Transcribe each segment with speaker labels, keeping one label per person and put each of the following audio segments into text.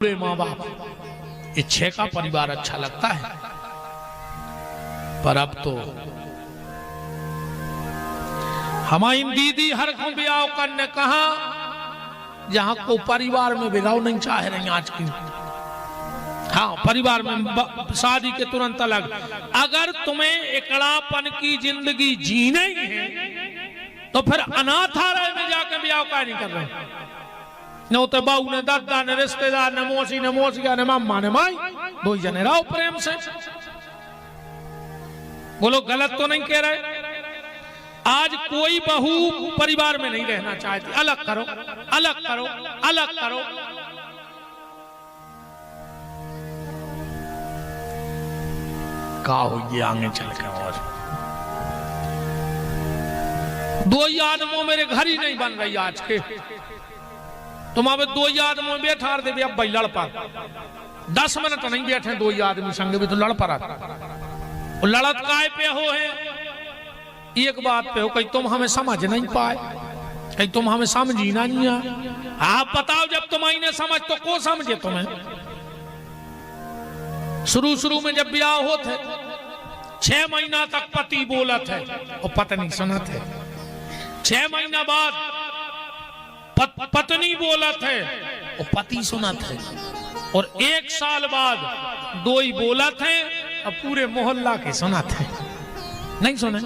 Speaker 1: माँ बाप इच्छे का परिवार अच्छा लगता है, पर अब तो हमारी दीदी हर को ब्याह करने कहा जहां को परिवार में बिगाव नहीं चाह रही आज की। हाँ, परिवार में शादी के तुरंत अलग। अगर तुम्हें एकड़ापन की जिंदगी जीना ही है तो फिर अनाथालय में जाकर ब्याह का नहीं कर रहे। न तो बहू ने दादा ने रिश्तेदार ने मौसिया ने मामा ने माई दो जने रहो प्रेम से। बोलो गलत तो नहीं कह रहे। आज कोई बहू परिवार में नहीं रहना चाहती। अलग करो अलग करो अलग करो। का हो ये आगे चल के। और दो ही आदमों मेरे घर ही नहीं बन रही आज के। तुम अब दो ही आदमी बैठा दे अब भाई लड़ पा 10 मिनट नहीं बैठे दो ही आदमी संग भी तो लड़ पा लड़त काय पे हो है। एक बात पे हो कहीं तुम हमें समझ नहीं पाए, कहीं तुम हमें समझी ना नहीं है। आप बताओ जब तुम आईने समझ तो को समझे तुम्हें। शुरू में जब ब्याह होते 6 महीना तक पति बोलत है और पत्नी सुनत है। 6 महीना बाद पत्नी बोलत है और पति सुनत है। और 1 साल बाद दो ही बोलत है और पूरे मोहल्ला के सुनत है। नहीं सुने।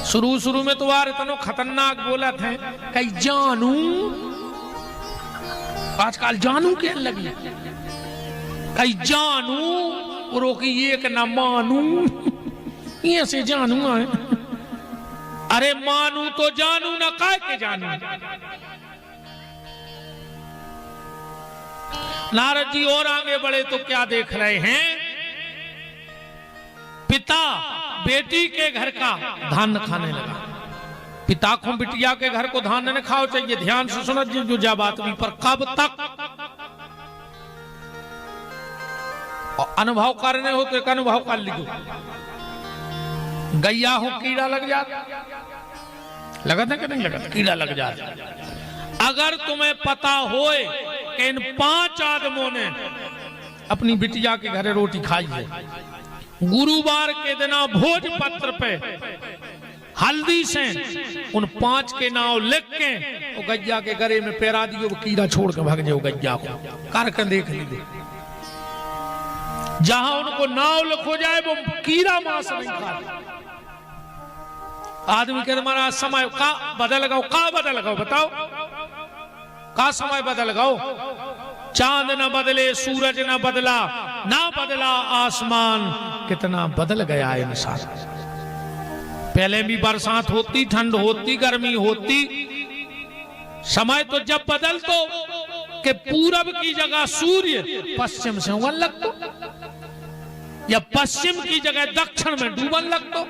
Speaker 1: शुरू में तो यार इतना खतरनाक बोलत है कई जानू। आजकल जानू क्या लगी कई जानू रोकी एक न मानू। ये से जानू है। अरे मानू तो जानू ना काय के जानू। नारद जी और आगे बढ़े तो क्या देख रहे हैं। पिता बेटी के घर का धान खाने लगा। पिता को बिटिया के घर को धान न खाओ चाहिए। ध्यान से सुनो जो जा बात भी। पर कब तक और अनुभव करने हो तो एक अनुभव कर लीजिए। गैया हो कीड़ा लग जाता। लगा था कि नहीं लगा? कीड़ा लग जाता। अगर तुम्हें पता होए कि इन 5 आदमों ने अपनी बिटिया के घरे रोटी खाई है, गुरुवार के दिन भोज पत्र पे हल्दी से उन 5 के नाम लिख के वो गैया के गले में पैरा दियो। वो कीड़ा छोड़ के भाग जाओ गैया को। कर देख लीजिए जहां उनको नाव लिखो जाए वो कीड़ा मांस नहीं खाता। आदमी के हमारा समय का बदल गओ। का बदल गओ बताओ। का समय बदल गओ। चांद न बदले सूरज न बदला ना बदला आसमान। कितना बदल गया इंसान। पहले भी बरसात होती ठंड होती गर्मी होती। समय तो जब बदल तो कि पूरब की जगह सूर्य पश्चिम से उगन लगतो या पश्चिम की जगह दक्षिण में डूबन लगतो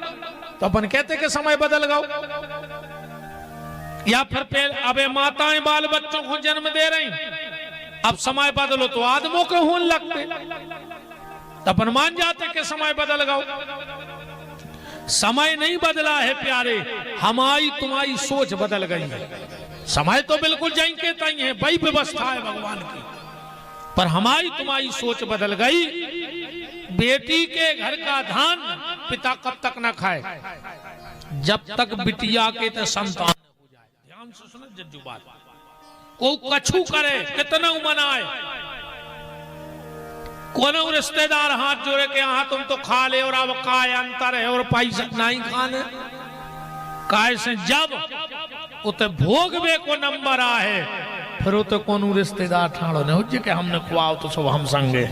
Speaker 1: तो अपन कहते कि समय बदल गओ। या फिर अबे माताएं बाल बच्चों को जन्म दे रही अब समय बदलो तो आदमों के होने लगते तो अपन मान जाते कि समय बदल गओ। समय नहीं बदला है प्यारे, हमारी तुम्हारी सोच बदल गई है। समय तो बिल्कुल जहीं के तहीं है, वही व्यवस्था है भगवान की, पर हमारी तुम्हारी सोच बदल गई। बेटी के घर का धान पिता कब तक ना खाए जब तक बिटिया के तो संतान हो जाए। ध्यान से सुनो जज्जू बात। को कछु करे कितना मनाए। कोनो रिश्तेदार हाथ जोड़े के यहाँ तुम तो खा ले और अब काय अंतर है और पैसा नहीं खाने काय से जब उते भोगवे को नंबर आए फिर उते कोनो रिश्तेदार ठाड़ो ने हो के हमने खुआओ तो सब हम संगे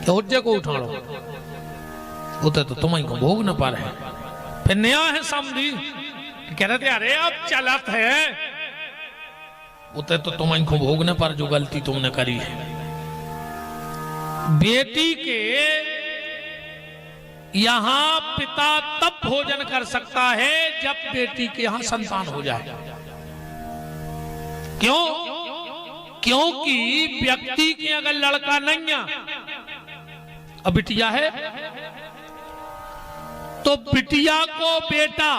Speaker 1: तो उज्जे को उठाड़ो उते तो तुम्हें को भोग न पाए। फिर नया है समझी कह रहे थे अरे अब चलत है उते तो तुम्हें को भोग न पर जो गलती तुमने करी है। बेटी के यहां पिता तब भोजन कर सकता है जब बेटी के यहां संतान हो जाए। क्यों? क्योंकि व्यक्ति की अगर लड़का नहीं अब बिटिया है तो बिटिया को बेटा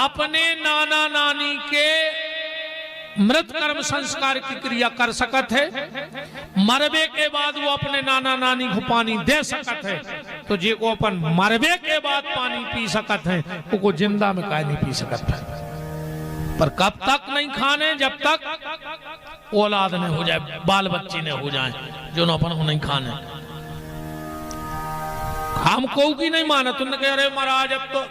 Speaker 1: अपने नाना नानी के मृत कर्म संस्कार की क्रिया कर सकत है, मरबे के बाद वो अपने नाना नानी को पानी दे सकत है, तो जे को अपन मरबे के बाद पानी पी सकत है, वो जिंदा में काय नहीं पी सकत है। पर कब तक नहीं खाने, जब तक औलाद ने हो जाए, बाल बच्चे ने हो जाए, जो अपन को नहीं खाने। हमको की नहीं माना, तुमने कह रहे महाराज अब तो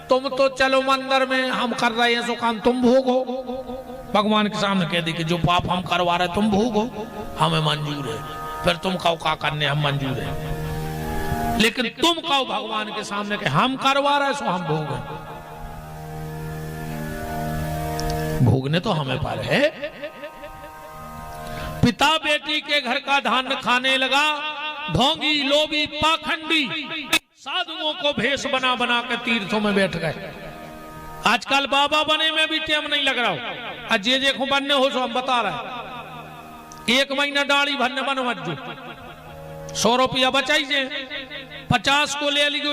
Speaker 1: तुम तो चलो मंदिर में, हम कर रहे हैं सो काम तुम भोगो। भगवान के सामने कह दी कि जो पाप हम करवा रहे तुम भोगो, हमें मंजूर है, फिर तुम कहो का करने हम मंजूर है, लेकिन तुम कहो भगवान के सामने कि हम करवा रहे सो हम भोगे, भोगने तो हमें पर है। पिता बेटी के घर का धान खाने लगा, ढोंगी लोभी पाखंडी साधुओं को भेष बना बना के तीर्थों में बैठ गए। आजकल बाबा बने में भी टाइम नहीं लग रहा, अजय जे को बनने हो सो हम बता रहे, 1 महीना दाढ़ी भरने बनो, 100 रुपया बचाई जे, 50 को ले ली